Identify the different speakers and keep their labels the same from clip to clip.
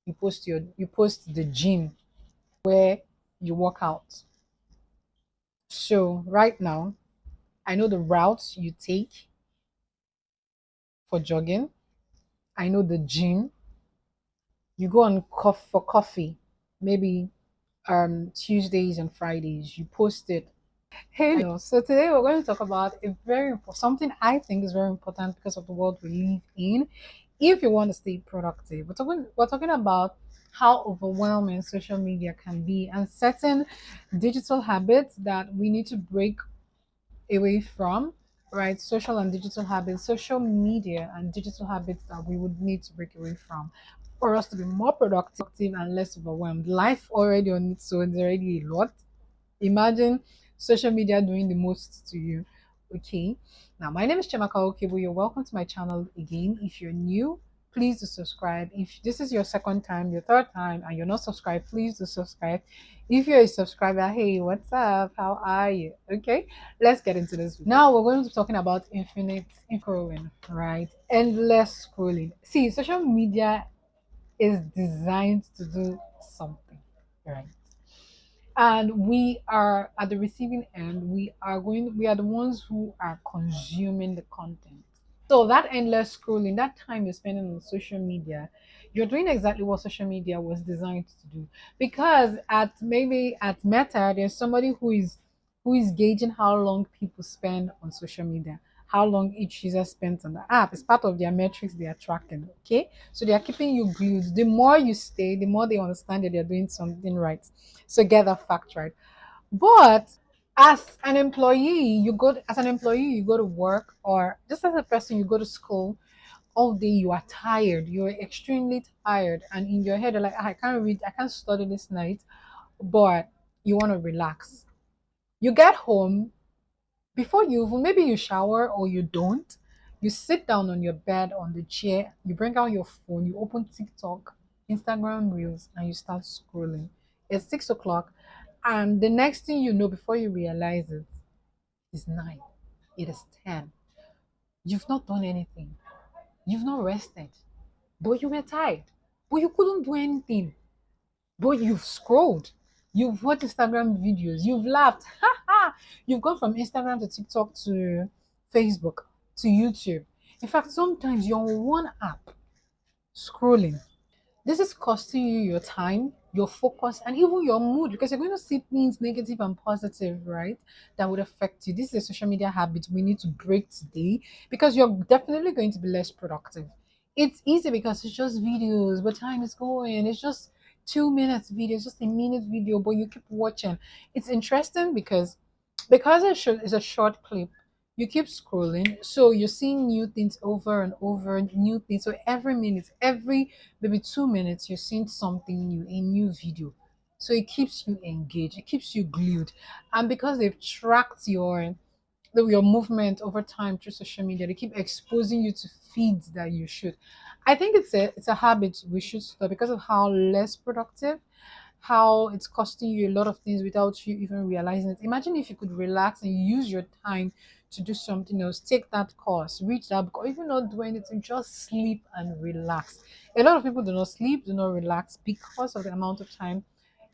Speaker 1: you post the gym where you work out. So right now, I know the routes you take for jogging. I know the gym. You go on for coffee, maybe Tuesdays and Fridays. You post it. Hey, so today we're going to talk about something I think is very important because of the world we live in. If you want to stay productive, we're talking about how overwhelming social media can be and certain digital habits that we need to break away from, right? Social and digital habits, social media and digital habits that we would need to break away from for us to be more productive and less overwhelmed. Life already on its own is already a lot. Imagine social media doing the most to you. Okay. Now, my name is Chemaka Okebo. You're welcome to my channel again. If you're new, please do subscribe. If this is your second time, your third time, and you're not subscribed, please do subscribe. If you're a subscriber, hey, what's up? How are you? Okay, let's get into this. Now, we're going to be talking about infinite scrolling, right? Endless scrolling. See, social media is designed to do something, right? And we are at the receiving end. We are the ones who are consuming the content. So that endless scrolling, that time you're spending on social media, you're doing exactly what social media was designed to do. Because at Meta, there's somebody who is gauging how long people spend on social media, how long each user spends on the app. It's part of their metrics they are tracking. Okay. So they are keeping you glued. The more you stay, the more they understand that they're doing something right. So get that fact right. But as an employee, you go to work, or just as a person, you go to school all day, you are tired, you're extremely tired, and in your head, you're like, "Ah, I can't read, I can't study this night," but you want to relax. You get home, before maybe you shower or you don't, you sit down on your bed, on the chair, you bring out your phone, you open TikTok, Instagram Reels, and you start scrolling. It's 6 o'clock, and the next thing you know, before you realize it, is 9. It is 10. You've not done anything. You've not rested, but you were tired. But you couldn't do anything. But you've scrolled. You've watched Instagram videos. You've laughed. You've gone from Instagram to TikTok to Facebook to YouTube. In fact, sometimes you're on one app scrolling. This is costing you your time, your focus, and even your mood, because you're going to see things negative and positive, right? That would affect you. This is a social media habit we need to break today, because you're definitely going to be less productive. It's easy because it's just videos, but time is going. It's just 2 minutes video, it's just a minute video, but you keep watching. It's interesting because it's a short clip, you keep scrolling, so you're seeing new things over and over, new things. So every minute, every maybe 2 minutes, you're seeing something new, a new video. So it keeps you engaged, it keeps you glued. And because they've tracked your movement over time through social media, they keep exposing you to feeds that you should. I think it's a habit we should stop, because of how less productive, how it's costing you a lot of things without you even realizing it. Imagine if you could relax and use your time to do something else, take that course, reach that book, or even not do anything, just sleep and relax. A lot of people do not sleep, do not relax, because of the amount of time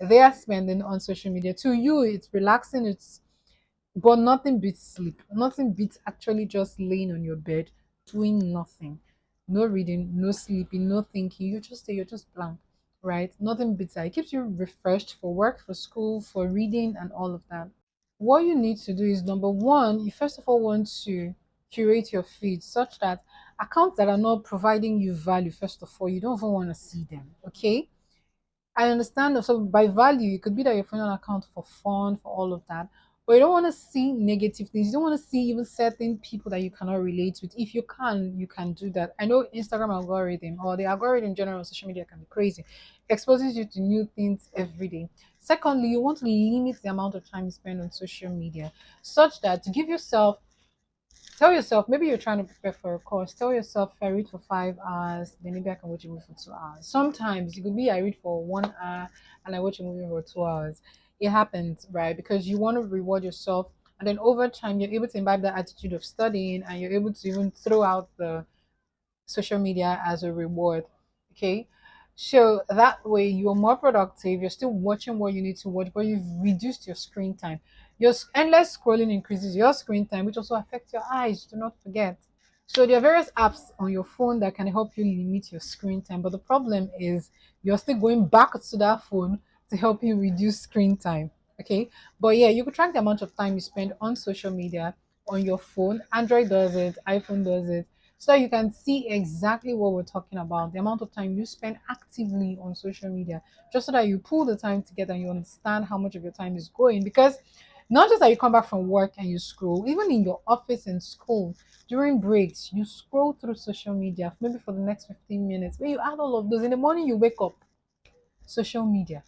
Speaker 1: they are spending on social media. To you, it's relaxing, but nothing beats sleep. Nothing beats actually just laying on your bed, doing nothing. No reading, no sleeping, no thinking. You're just blank, right? Nothing beats that. It keeps you refreshed for work, for school, for reading, and all of that. What you need to do is, number one, you first of all want to curate your feed such that accounts that are not providing you value, first of all, you don't even want to see them. Okay, I understand. So by value, it could be that you're following an account for fun, for all of that. But you don't want to see negative things. You don't want to see even certain people that you cannot relate with. If you can do that. I know Instagram algorithm, or the algorithm in general on social media, can be crazy. Exposes you to new things every day. Secondly, you want to limit the amount of time you spend on social media, such that to give yourself, tell yourself, maybe you're trying to prepare for a course. Tell yourself, if I read for 5 hours, then maybe I can watch a movie for 2 hours. Sometimes it could be I read for 1 hour and I watch a movie for 2 hours. It happens, right? Because you want to reward yourself. And then over time, you're able to imbibe that attitude of studying, and you're able to even throw out the social media as a reward. Okay. So that way you're more productive, you're still watching what you need to watch, but you've reduced your screen time. Your endless scrolling increases your screen time, which also affects your eyes. Do not forget. So there are various apps on your phone that can help you limit your screen time. But the problem is you're still going back to that phone to help you reduce screen time. Okay. But yeah, you could track the amount of time you spend on social media on your phone. Android does it, iPhone does it. So that you can see exactly what we're talking about, the amount of time you spend actively on social media, just so that you pull the time together and you understand how much of your time is going. Because not just that you come back from work and you scroll, even in your office and school, during breaks, you scroll through social media, maybe for the next 15 minutes. When you add all of those, in the morning you wake up, social media.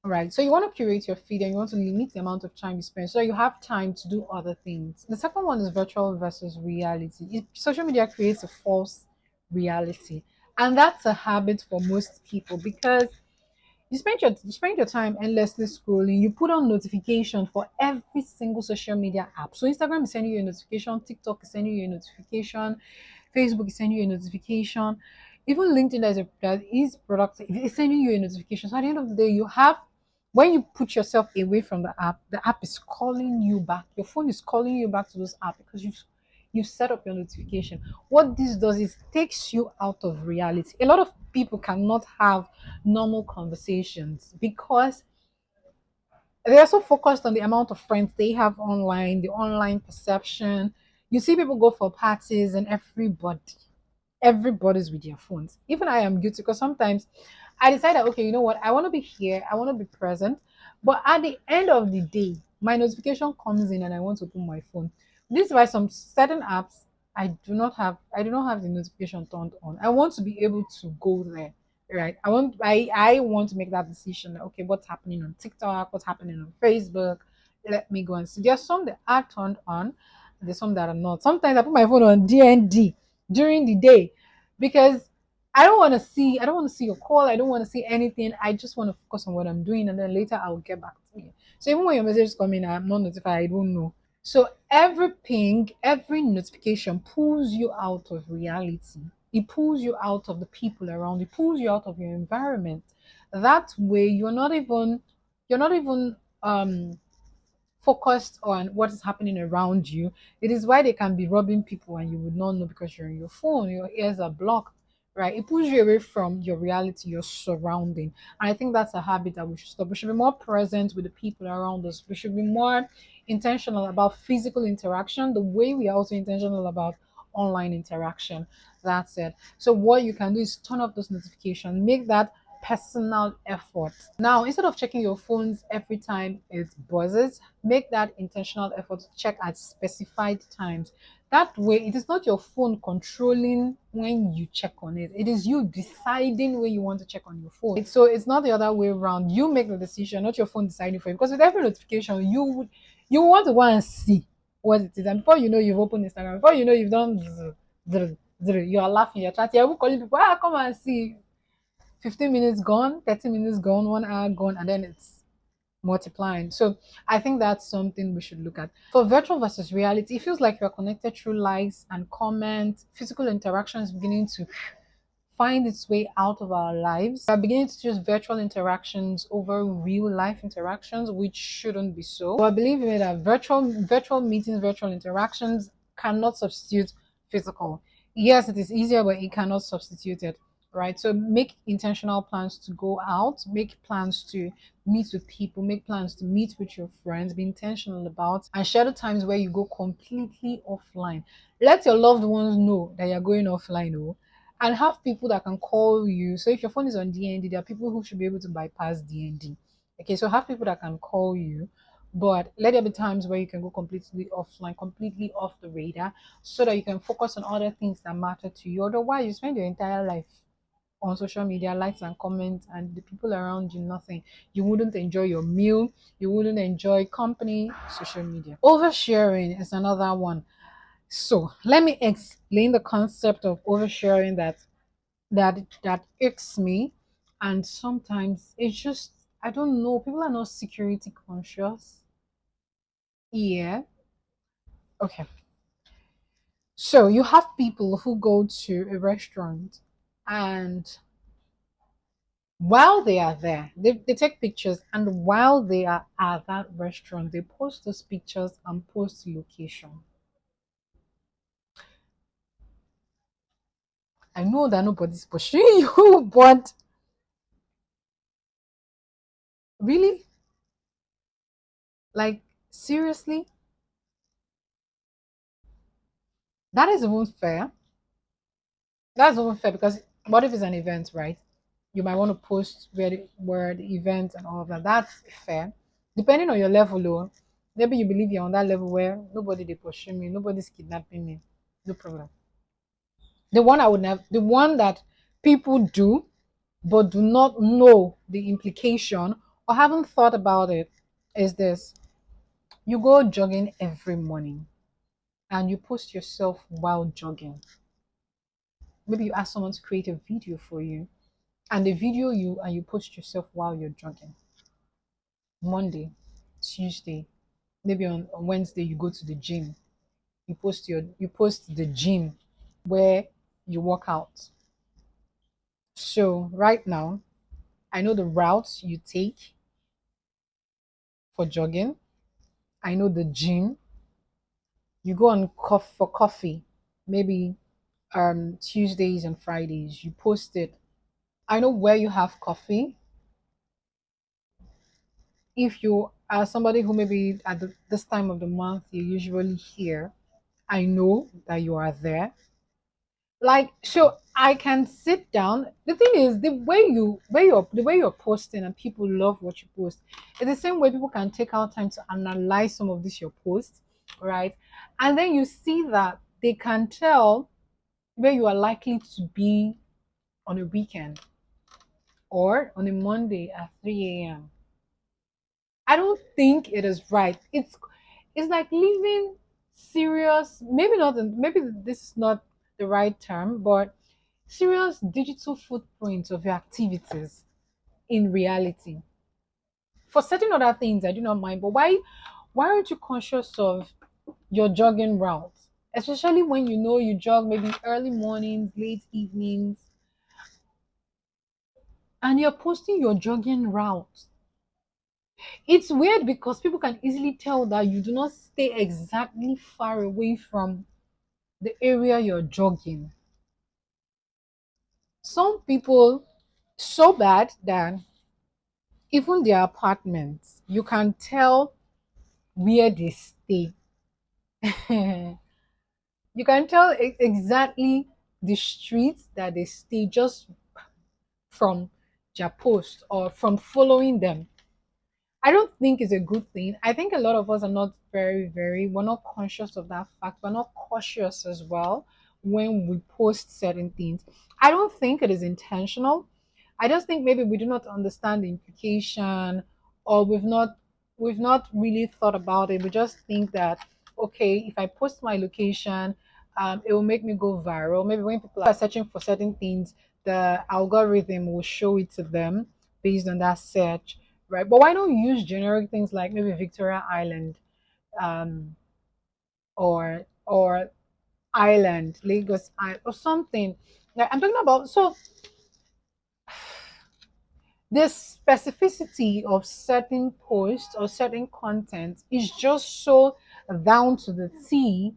Speaker 1: All right. So you want to curate your feed and you want to limit the amount of time you spend so that you have time to do other things. The second one is virtual versus reality. Social media creates a false reality. And that's a habit for most people because you spend your time endlessly scrolling. You put on notification for every single social media app. So Instagram is sending you a notification, TikTok is sending you a notification, Facebook is sending you a notification, even LinkedIn that is productive is sending you a notification. So at the end of the day, you have when you put yourself away from the app is calling you back. Your phone is calling you back to those apps because you set up your notification. What this does is takes you out of reality. A lot of people cannot have normal conversations because they are so focused on the amount of friends they have online, the online perception. You see people go for parties and everybody's with their phones. Even I am guilty because sometimes I decide that okay, you know what, I want to be here, I want to be present, but at the end of the day, my notification comes in and I want to open my phone. This is why some certain apps I do not have the notification turned on. I want to be able to go there. Right. I want to make that decision. Like, okay, what's happening on TikTok, what's happening on Facebook? Let me go and see. There are some that are turned on, there's some that are not. Sometimes I put my phone on DND during the day because I don't want to see your call. I don't want to see anything. I just want to focus on what I'm doing and then later I'll get back to you. So even when your messages come in, I'm not notified, I don't know. So every ping, every notification pulls you out of reality. It pulls you out of the people around. It pulls you out of your environment. That way you're not even um focused on what is happening around you. It is why they can be robbing people and you would not know because you're on your phone, your ears are blocked, right? It pulls you away from your reality, your surrounding. And I think that's a habit that we should stop. We should be more present with the people around us. We should be more intentional about physical interaction, the way we are also intentional about online interaction. That's it. So what you can do is turn off those notifications, make that personal effort. Now, instead of checking your phones every time it buzzes, make that intentional effort to check at specified times. That way, it is not your phone controlling when you check on it. It is you deciding when you want to check on your phone. So it's not the other way around. You make the decision, not your phone deciding for you. Because with every notification, you want to go and see what it is. And before you know, you've opened Instagram. Before you know, you've done you are laughing, you're chatting, you're calling people, come and see. 15 minutes gone, 30 minutes gone, 1 hour gone, and then it's multiplying. So I think that's something we should look at. For virtual versus reality, it feels like you're connected through likes and comments. Physical interaction is beginning to find its way out of our lives. We're beginning to choose virtual interactions over real life interactions, which shouldn't be so. So I believe in it that virtual meetings, virtual interactions cannot substitute physical. Yes, it is easier, but it cannot substitute it. Right. So make intentional plans to go out, make plans to meet with people, make plans to meet with your friends, be intentional about and schedule times where you go completely offline. Let your loved ones know that you're going offline, oh, and have people that can call you. So if your phone is on DND, there are people who should be able to bypass DND. Okay, so have people that can call you, but let there be times where you can go completely offline, completely off the radar, so that you can focus on other things that matter to you. Otherwise, you spend your entire life on social media, likes and comments, and the people around you, nothing. You wouldn't enjoy your meal, you wouldn't enjoy company, social media. Oversharing is another one. So let me explain the concept of oversharing that irks me, and sometimes it's just I don't know. People are not security conscious. Yeah. Okay. So you have people who go to a restaurant and While they are there, they take pictures, and while they are at that restaurant, they post those pictures and post location. I know that nobody's pushing you, but really, like, seriously, that is even fair. That's even fair because what if it's an event, right? You might want to post where the event and all of that. That's fair. Depending on your level, though, maybe you believe you're on that level where nobody they pushing me, nobody's kidnapping me. No problem. The one I would never, the one that people do but do not know the implication or haven't thought about it is this. You go jogging every morning and you post yourself while jogging. Maybe you ask someone to create a video for you and they video you and you post yourself while you're jogging. Monday, Tuesday, maybe on Wednesday you go to the gym. You post the gym where you work out. So right now, I know the routes you take for jogging. I know the gym. You go on for coffee, maybe Tuesdays and Fridays. You post it. I know where you have coffee. If you are somebody who maybe at this time of the month you're usually here, I know that you are there. Like, so I can sit down. The thing is, the way you're posting and people love what you post. It's the same way people can take out time to analyze some of this your posts, right? And then you see that they can tell where you are likely to be on a weekend or on a Monday at 3 a.m. I don't think it is right. It's like leaving serious, maybe not, maybe this is not the right term, but serious digital footprint of your activities in reality. For certain other things, I do not mind, but why aren't you conscious of your jogging routes? Especially when you know you jog maybe early mornings, late evenings, and you're posting your jogging route. It's weird because people can easily tell that you do not stay exactly far away from the area you're jogging. Some people so bad that even their apartments, you can tell where they stay. You can tell exactly the streets that they stay just from their post or from following them. I don't think it's a good thing. I think a lot of us are not we're not conscious of that fact. We're not cautious as well when we post certain things. I don't think it is intentional. I just think maybe we do not understand the implication or we've not really thought about it. We just think that okay, if I post my location, it will make me go viral. Maybe when people are searching for certain things, the algorithm will show it to them based on that search, right? But why don't you use generic things like maybe Victoria Island, um, or Island, Lagos Island, or something? Like I'm talking about. So the specificity of certain posts or certain content is just so down to the T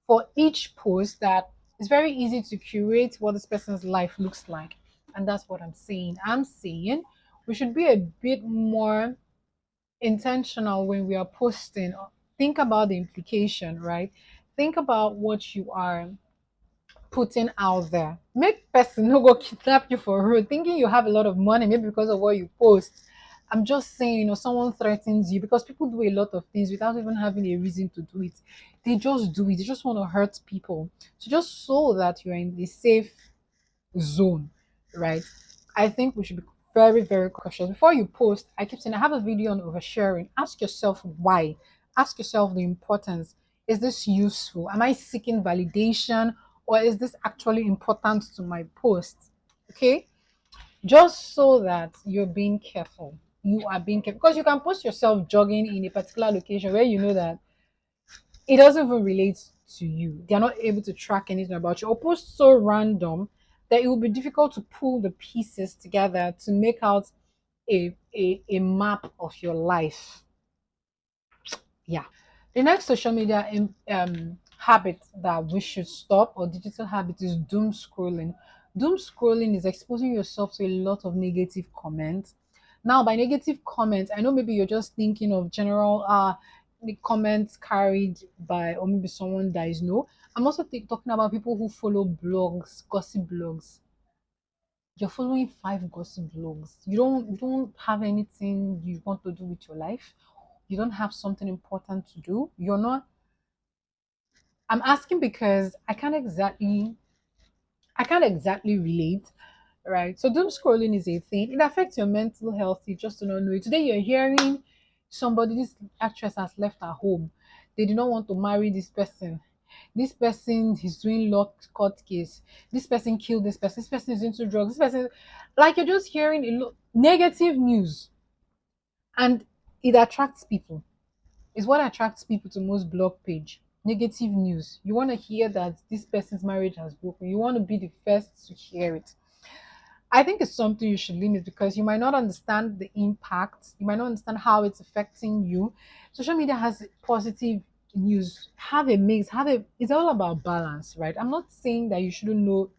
Speaker 1: for each post that it's very easy to curate what this person's life looks like. And that's what I'm saying. I'm saying we should be a bit more intentional when we are posting. Think about the implication, right? Think about what you are putting out there. Make person no go kidnap you for road, thinking you have a lot of money, maybe because of what you post. I'm just saying, someone threatens you because people do a lot of things without even having a reason to do it. They just do it. They just want to hurt people. So just so that you're in the safe zone, right? I think we should be very, very cautious. Before you post, I keep saying I have a video on oversharing. Ask yourself why. Ask yourself the importance. Is this useful? Am I seeking validation or is this actually important to my post? Okay. Just so that you're being careful. You are being careful because you can post yourself jogging in a particular location where you know that it doesn't even relate to you. They're not able to track anything about you or post so random that it will be difficult to pull the pieces together to make out a map of your life. Yeah. The next social media habit that we should stop, or digital habit, is doom scrolling. Doom scrolling is exposing yourself to a lot of negative comments. Now, by negative comments, I know maybe you're just thinking of general the comments carried by, or maybe someone that is no. I'm also talking about people who follow blogs, gossip blogs. You're following five gossip blogs. You don't have anything you want to do with your life. You don't have something important to do. You're not. I'm asking because I can't exactly relate, right? So doom scrolling is a thing. It affects your mental health. You just do not know it. Today you're hearing somebody, this actress has left her home. They do not want to marry this person. This person is doing law court case. This person killed this person. This person is into drugs. This person, like, you're just hearing negative news, and it attracts people. It's what attracts people to most blog page. Negative news. You want to hear that this person's marriage has broken. You want to be the first to hear it. I think it's something you should limit because you might not understand the impact. You might not understand how it's affecting you. Social media has positive news. Have a mix. It's all about balance, right? I'm not saying that you shouldn't know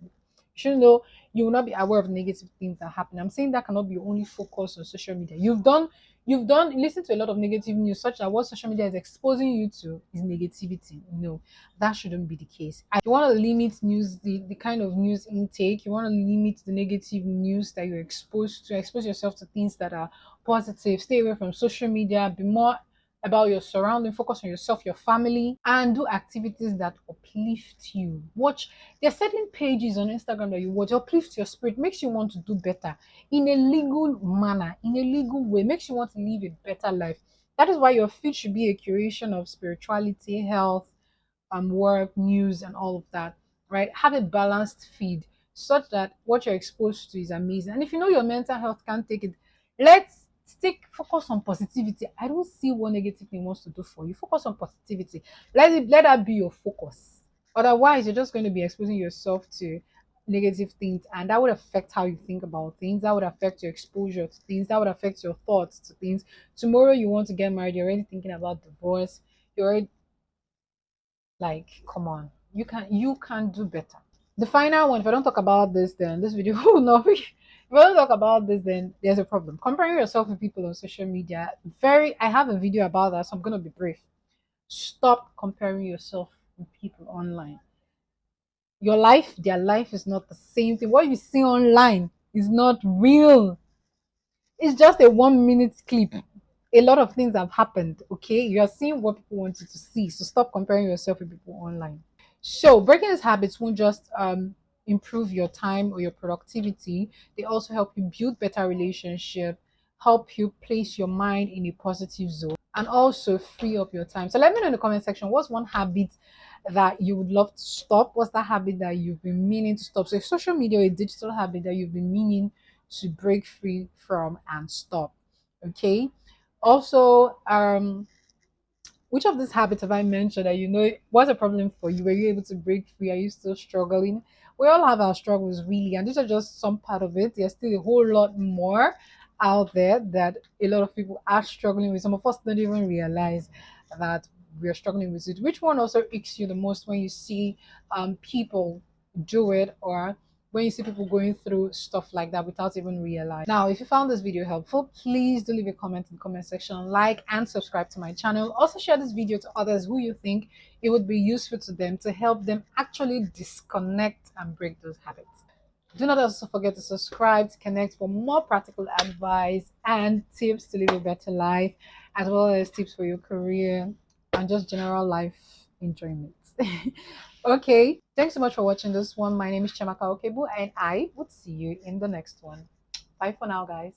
Speaker 1: you will not be aware of negative things that happen. I'm saying that cannot be your only focus on social media. You've done listen to a lot of negative news, such that what social media is exposing you to is negativity. No, that shouldn't be the case. You want to limit news, the kind of news intake. You want to limit the negative news that you're exposed to. Expose yourself to things that are positive. Stay away from social media. Be more about your surrounding. Focus on yourself, your family, and do activities that uplift you. Watch. There are certain pages on Instagram that you watch, uplift your spirit, makes you want to do better in a legal manner, in a legal way, makes you want to live a better life. That is why your feed should be a curation of spirituality, health, work, news, and all of that, right? Have a balanced feed such that what you're exposed to is amazing. And if you know your mental health can't take it, let's focus on positivity. I don't see what negative thing wants to do for you. Focus on positivity. Let that be your focus. Otherwise, you're just going to be exposing yourself to negative things, and that would affect how you think about things. That would affect your exposure to things. That would affect your thoughts to things. Tomorrow, you want to get married, you're already thinking about divorce. You're already like, come on, you can do better. The final one, if I don't talk about this, then this video will not be. If I don't talk about this, then there's a problem. Comparing yourself with people on social media. I have a video about that, so I'm gonna be brief. Stop comparing yourself with people online. Your life, their life is not the same thing. What you see online is not real. It's just a 1 minute clip. A lot of things have happened. Okay, you are seeing what people want you to see. So stop comparing yourself with people online. So breaking these habits won't just improve your time or your productivity. They also help you build better relationship, help you place your mind in a positive zone, and also free up your time. So let me know in the comment section, what's one habit that you would love to stop? What's that habit that you've been meaning to stop? So social media, a digital habit that you've been meaning to break free from and stop. Okay. Also, which of these habits have I mentioned that you know was a problem for you? Were you able to break free? Are you still struggling? We all have our struggles, really, and these are just some part of it. There's still a whole lot more out there that a lot of people are struggling with. Some of us don't even realize that we're struggling with it. Which one also aches you the most when you see people do it, or when you see people going through stuff like that without even realizing? Now, if you found this video helpful, please do leave a comment in the comment section, like and subscribe to my channel. Also share this video to others who you think it would be useful to them, to help them actually disconnect and break those habits. Do not also forget to subscribe to connect for more practical advice and tips to live a better life, as well as tips for your career and just general life enjoyment. Okay, thanks so much for watching this one. My name is Chamaka Okebu, and I would see you in the next one. Bye for now, guys.